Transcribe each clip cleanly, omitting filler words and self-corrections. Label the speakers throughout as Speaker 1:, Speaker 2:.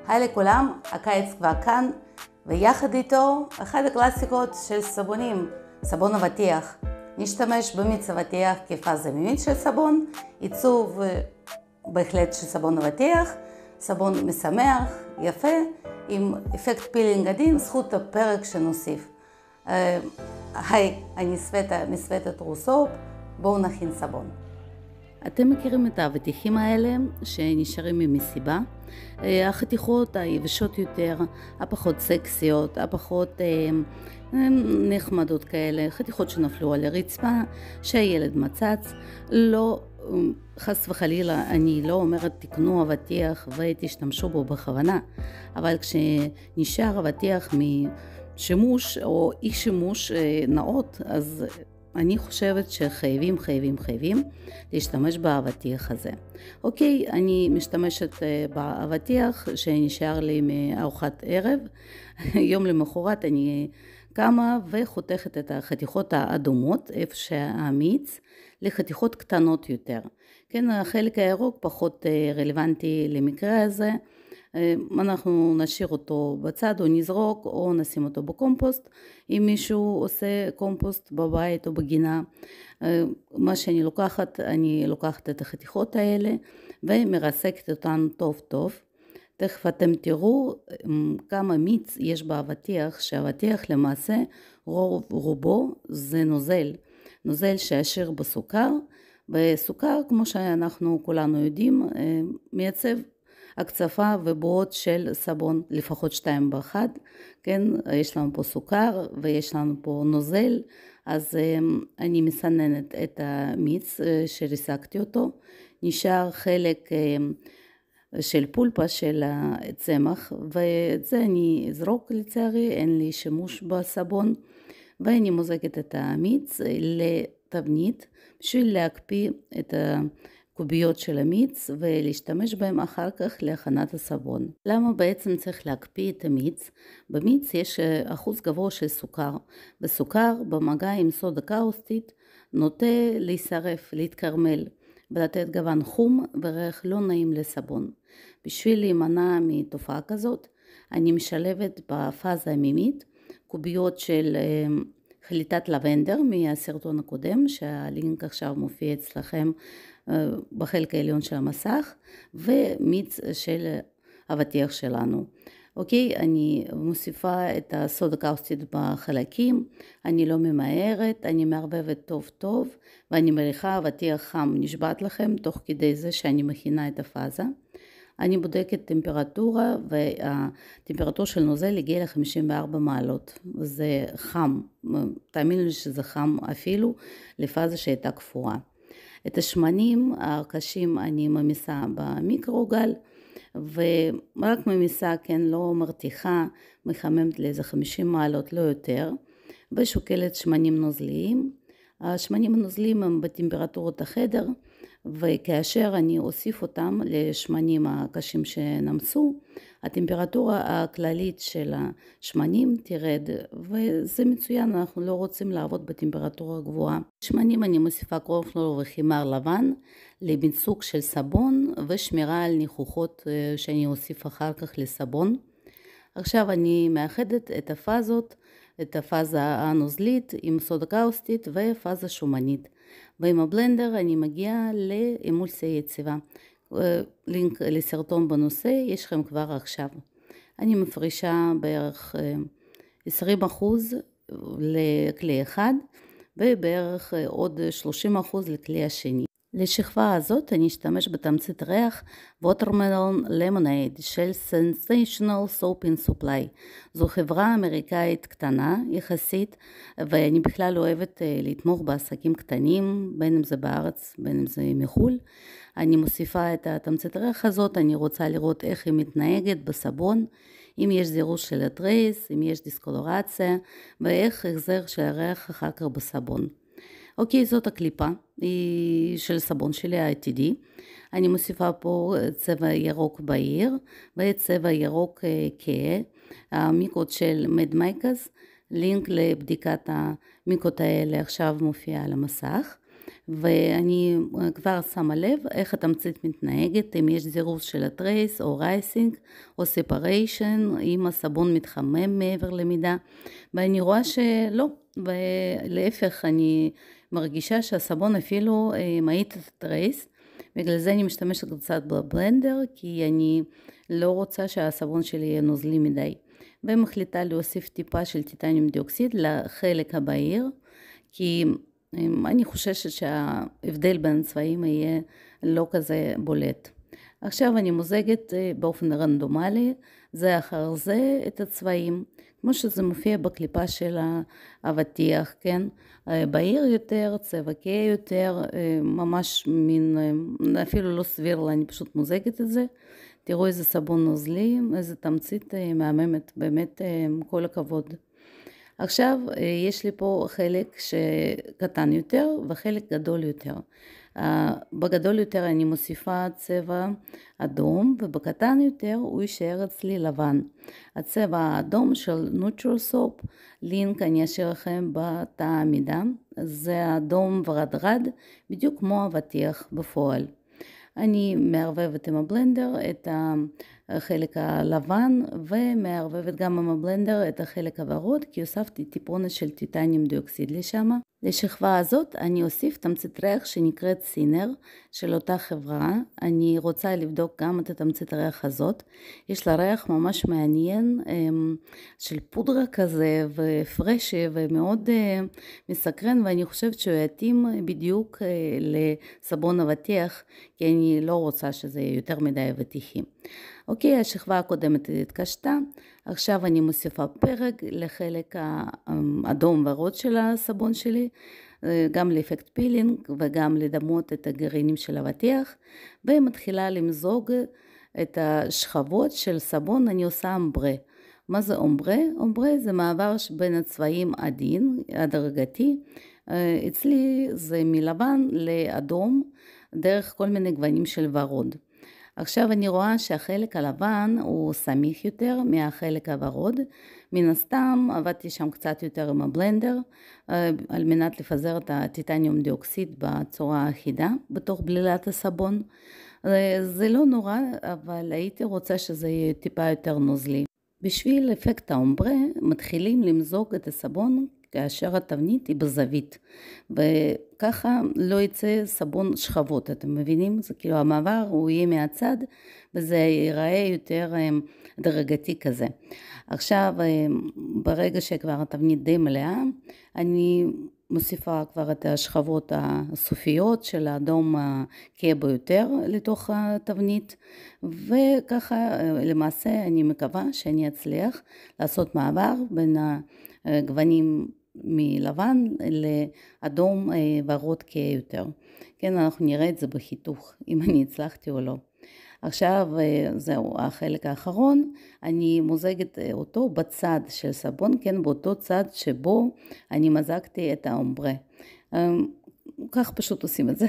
Speaker 1: היי לכולם, הקיץ כבר כאן, ויחד איתו אחד הקלאסיקות של סבונים, סבון אבטיח. נשתמש במיץ אבטיח כפאזה מימית של סבון, עיצוב בהחלט של סבון אבטיח, סבון משמח, יפה, עם אפקט פילינג עדין, זכות הפרק שנוסיף. היי, אני סווטה מסווטה טרוסופ, בואו נכין סבון. אתם מכירים את האבטיחים האלה שנשארים ממסיבה? החתיכות היבשות יותר, הפחות סקסיות, הפחות נחמדות כאלה, חתיכות שנפלו על הרצפה, שהילד מצץ. לא, חס וחלילה, אני לא אומרת תקנו אבטיח ותשתמשו בו בכוונה, אבל כשנשאר אבטיח משימוש או אי שימוש נאות, אז אני חושבת שחייבים להשתמש באבטיח הזה. אוקיי, אני משתמשת באבטיח שנשאר לי מארוחת ערב. יום למחרת אני קמה וחותכת את החתיכות האדומות, איפה שהמיץ, לחתיכות קטנות יותר. כן, החלק הירוק פחות רלוונטי למקרה הזה. אנחנו נשאיר אותו בצד או נזרוק או נשים אותו בקומפוסט. אם מישהו עושה קומפוסט בבית או בגינה, מה שאני לוקחת, אני לוקחת את החתיכות האלה ומרסקת אותן טוב טוב. תכף אתם תראו כמה מיץ יש באבטיח, שהאבטיח למעשה רובו זה נוזל שעשיר בסוכר, וסוכר כמו שאנחנו כולנו יודעים מייצב הקצפה ובועות של סבון, לפחות 2 באחד, כן, יש לנו פה סוכר ויש לנו פה נוזל, אז אני מסננת את המיץ שריסקתי אותו, נשאר חלק של פולפה של הצמח, ואת זה אני אזרוק לצערי, אין לי שימוש בסבון, ואני מוזגת את המיץ לתבנית, בשביל להקפיא את קוביות של המיץ ולהשתמש בהם אחר כך להכנת הסבון. למה בעצם צריך להקפיא את המיץ? במיץ יש אחוז גבוה של סוכר, וסוכר במגע עם סודה קאוסטית נוטה להישרף, להתקרמל ולתת גוון חום וריח לא נעים לסבון. בשביל להימנע מתופעה כזאת, אני משלבת בפאזה המימית קוביות של חליטת לבנדר מהסרטון הקודם, שהלינק עכשיו מופיע אצלכם בחלק העליון של המסך, ומיץ של אבטיח שלנו. אוקיי, אני מוסיפה את הסודה קאוסטית בחלקים, אני לא ממהרת, אני מערבבת טוב טוב, ואני מריחה אבטיח חם, נשבעת לכם, תוך כדי זה שאני מכינה את הפאזה. אני בודקת טמפרטורה, והטמפרטורה של נוזל הגיעה ל-54 מעלות, זה חם, תאמינו לי שזה חם אפילו לפאזה שהייתה קפואה. את השמנים הקשים אני ממיסה במיקרוגל, ורק ממיסה, כן, לא מרתיחה, מחממת לאיזה 50 מעלות, לא יותר, ושוקלת שמנים נוזליים. השמנים הנוזליים הם בטמפרטורות החדר, וכאשר אני אוסיף אותם לשמנים הקשים שנמצאו, הטמפרטורה הכללית של השמנים תרד, וזה מצוין, אנחנו לא רוצים לעבוד בטמפרטורה גבוהה. שמנים אני מוסיפה קורנפלור וחימר לבן למיצוק של סבון ושמירה על ניחוחות שאני אוסיף אחר כך לסבון. עכשיו אני מאחדת את הפאזות, את הפאזה הנוזלית עם סודה קאוסטית ופאזה שומנית, ועם הבלנדר אני מגיעה לאמולסיה יציבה. לינק לסרטון בנושא יש לכם כבר עכשיו. אני מפרישה בערך 20% לכלי אחד ובערך עוד 30% לכלי השני. לשכבה הזאת אני אשתמש בתמצית ריח Watermelon Lemonade של Sensational Soap and Supply. זו חברה אמריקאית קטנה יחסית, ואני בכלל אוהבת לתמוך בעסקים קטנים, בין אם זה בארץ, בין אם זה מחול. אני מוסיפה את התמצית ריח הזאת, אני רוצה לראות איך היא מתנהגת בסבון, אם יש זירוש של התריס, אם יש דיסקולורציה, ואיך החזר של הריח אחר כך בסבון. אוקיי, זאת הקליפה, היא של סבון שלי העתידי. אני מוסיפה פה צבע ירוק בהיר וצבע ירוק כהה, המיקות של מדמייקס, לינק לבדיקת המיקות האלה עכשיו מופיע על המסך. ואני כבר שמה לב איך התמצית מתנהגת, אם יש זירוז של הטרייס או רייסינג או ספריישן, אם הסבון מתחמם מעבר למידה, ואני רואה שלא, ולהפך אני מרגישה שהסבון אפילו מאית את הטרייס, בגלל זה אני משתמשת קצת בבלנדר, כי אני לא רוצה שהסבון שלי יהיה נוזלי מדי, ומחליטה להוסיף טיפה של טיטניום דיאוקסיד לחלק הבהיר, כי אני חוששת שההבדל בין הצבעים יהיה לא כזה בולט. עכשיו אני מוזגת באופן רנדומלי, זה אחר זה את הצבעים, כמו שזה מופיע בקליפה של האבטיח, כן? בהיר יותר, צבע כהה יותר, ממש מין, אפילו לא סביר לה, אני פשוט מוזגת את זה. תראו איזה סבון נוזלי, איזה תמצית מהממת, באמת כל הכבוד. עכשיו יש לי פה חלק שקטן יותר וחלק גדול יותר. בגדול יותר אני מוסיפה צבע אדום, ובקטן יותר הוא יישאר אצלי לבן. הצבע האדום של Neutral Soap, לינק אני אשאיר לכם בתא המידה, זה אדום ורדרד, בדיוק כמו אבטיח בפועל. אני מערבבת עם הבלנדר את החלק הלבן, ומערבבת גם עם הבלנדר את החלק הוורוד, כי הוספתי טיפונת של טיטניום דיאוקסיד לשם. לשכבה הזאת אני אוסיף תמצית ריח שנקראת סינר של אותה חברה. אני רוצה לבדוק גם את התמצית הריח הזאת. יש לה ריח ממש מעניין של פודרה כזה ופרשי ומאוד מסקרן, ואני חושבת שהוא יתאים בדיוק לסבון אבטיח, כי אני לא רוצה שזה יהיה יותר מדי אבטיחי. אוקיי, השכבה הקודמת התקשתה, עכשיו אני מוסיפה פרג לחלק האדום ורוד של הסבון שלי, גם לאפקט פילינג וגם לדמות את הגרעינים של אבטיח, ומתחילה למזוג את השכבות של סבון. אני עושה אומברה. מה זה אומברה? אומברה זה מעבר בין הצבעים עדין, הדרגתי. אצלי זה מלבן לאדום, דרך כל מיני גוונים של ורוד. עכשיו אני רואה שהחלק הלבן הוא סמיך יותר מהחלק הוורוד. מן הסתם עבדתי שם קצת יותר עם הבלנדר, על מנת לפזר את הטיטניום דיאוקסיד בצורה אחידה בתוך בלילת הסבון. זה לא נורא, אבל הייתי רוצה שזה יהיה טיפה יותר נוזלי. בשביל אפקט האומברה מתחילים למזוג את הסבון כאשר התבנית היא בזווית, וככה לא יצא סבון שכבות, אתם מבינים? זה כאילו המעבר הוא יהיה מהצד, וזה ייראה יותר דרגתי כזה. עכשיו ברגע שכבר התבנית די מלאה, אני מוסיפה כבר את השכבות הסופיות של האדום הכהה ביותר לתוך התבנית, וככה למעשה אני מקווה שאני אצליח לעשות מעבר בין הגוונים מלבן לאדום ורוד כהה יותר. כן, אנחנו נראה את זה בחיתוך, אם אני הצלחתי או לא. עכשיו זהו החלק האחרון, אני מוזגת אותו בצד של סבון, כן, באותו צד שבו אני מזגתי את האומברה. כך פשוט עושים את זה.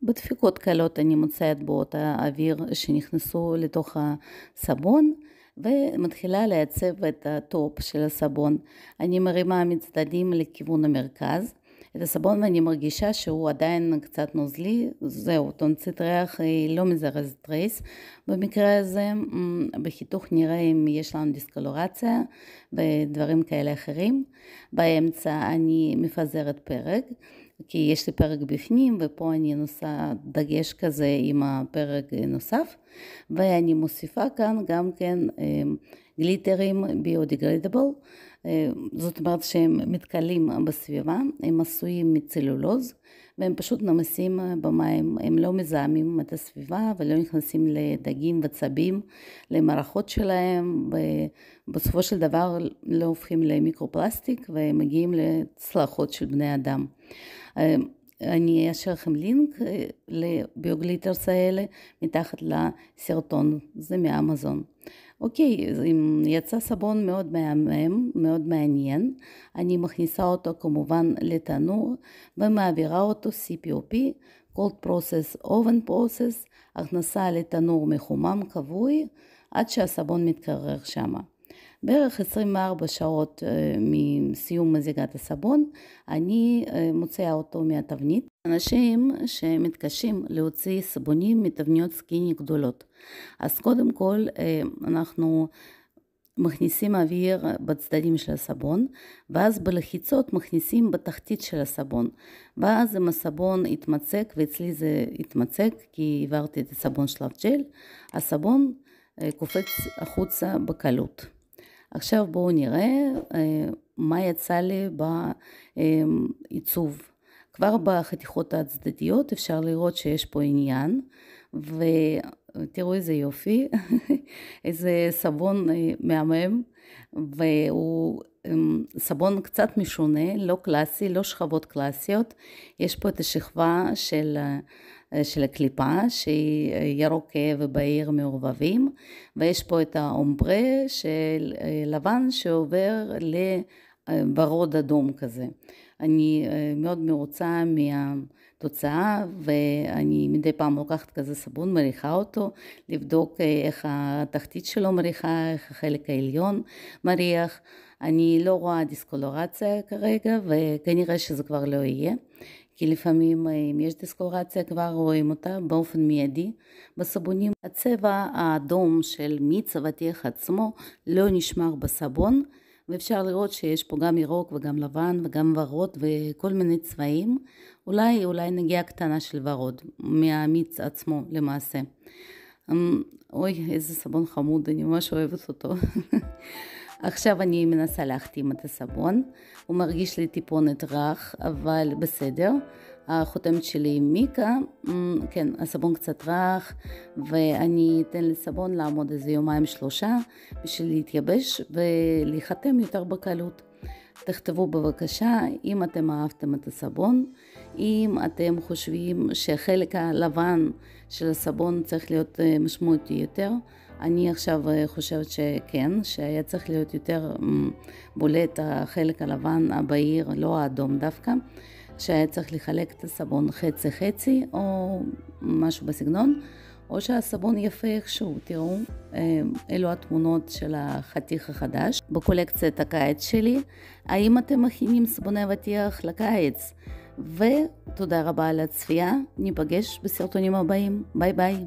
Speaker 1: בדפיקות קלות אני מוצאת בו את האוויר שנכנסו לתוך הסבון, ומתחילה לעצב את הטופ של הסבון. אני מרימה מצדדים לכיוון המרכז את הסבון, ואני מרגישה שהוא עדיין קצת נוזלי. זהו, תמצית ריח לא מזרז טרייס. במקרה הזה בחיתוך נראה אם יש לנו דיסקולורציה ודברים כאלה אחרים. באמצע אני מפזרת פרג, כי יש לי פרק בפנים, ופה אני נושא דגש כזה עם הפרק נוסף, ואני מוסיפה כאן גם כן גליטרים ביודיגרדיבל, זאת אומרת שהם מתקלים בסביבה, הם עשויים מצלולוז, והם פשוט נמסים במים, הם לא מזהמים את הסביבה ולא נכנסים לדגים וצבים, למערכות שלהם, ובסופו של דבר לא הופכים למיקרופלסטיק ומגיעים לצלחות של בני אדם. אני אשאיר לכם לינק לביוגליטרס האלה מתחת לסרטון, זה מאמזון. אוקיי, יצא סבון מאוד מהמם, מאוד מעניין. אני מכניסה אותו כמובן לתנור ומעבירה אותו CPOP, Cold Process Oven Process, הכנסה לתנור מחומם כבוי עד שהסבון מתקרר שמה. בערך 24 שעות מסיום מזיגת הסבון, אני מוציאה אותו מהתבנית. אנשים שמתקשים להוציא סבונים מתבניות סקיני גדולות. אז קודם כל אנחנו מכניסים אוויר בצדדים של הסבון, ואז בלחיצות מכניסים בתחתית של הסבון, ואז אם הסבון יתמצק, ואצלי זה יתמצק כי העברתי את הסבון שלב ג'ל, הסבון קופץ החוצה בקלות. עכשיו בואו נראה מה יצא לי בעיצוב. כבר בחתיכות הצדדיות אפשר לראות שיש פה עניין, ותראו איזה יופי, איזה סבון מהמם, והוא סבון קצת משונה, לא קלאסי, לא שכבות קלאסיות. יש פה את השכבה של הקליפה שהיא ירוק ובהיר מעורבבים, ויש פה את האומברה של לבן שעובר לוורוד אדום כזה. אני מאוד מרוצה מהתוצאה, ואני מדי פעם לוקחת כזה סבון, מריחה אותו, לבדוק איך התחתית שלו מריחה, איך החלק העליון מריח. אני לא רואה דיסקולורציה כרגע, וכנראה שזה כבר לא יהיה, כי לפעמים אם יש דיסקולורציה כבר רואים אותה באופן מיידי בסבונים. הצבע האדום של מיץ אבטיח עצמו לא נשמר בסבון, ואפשר לראות שיש פה גם ירוק וגם לבן וגם ורוד וכל מיני צבעים, אולי נגיעה קטנה של ורוד מהמיץ עצמו למעשה. אוי, איזה סבון חמוד, אני ממש אוהבת אותו. עכשיו אני מנסה להחתים את הסבון, הוא מרגיש לי טיפונת רך, אבל בסדר. החותמת שלי עם מיקה, כן, הסבון קצת רך, ואני אתן לסבון לעמוד איזה 2-3 בשביל להתייבש ולהיחתם יותר בקלות. תכתבו בבקשה אם אתם אהבתם את הסבון, אם אתם חושבים שהחלק הלבן של הסבון צריך להיות משמעותי יותר. אני עכשיו חושבת שכן, שהיה צריך להיות יותר בולט החלק הלבן הבהיר, לא האדום דווקא, שהיה צריך לחלק את הסבון חצי-חצי או משהו בסגנון, או שהסבון יפה איכשהו. תראו, אלו התמונות של החתיך החדש בקולקציית הקיץ שלי. האם אתם מכינים סבוני אבטיח לקיץ? ותודה רבה על הצפייה, ניפגש בסרטונים הבאים, ביי ביי.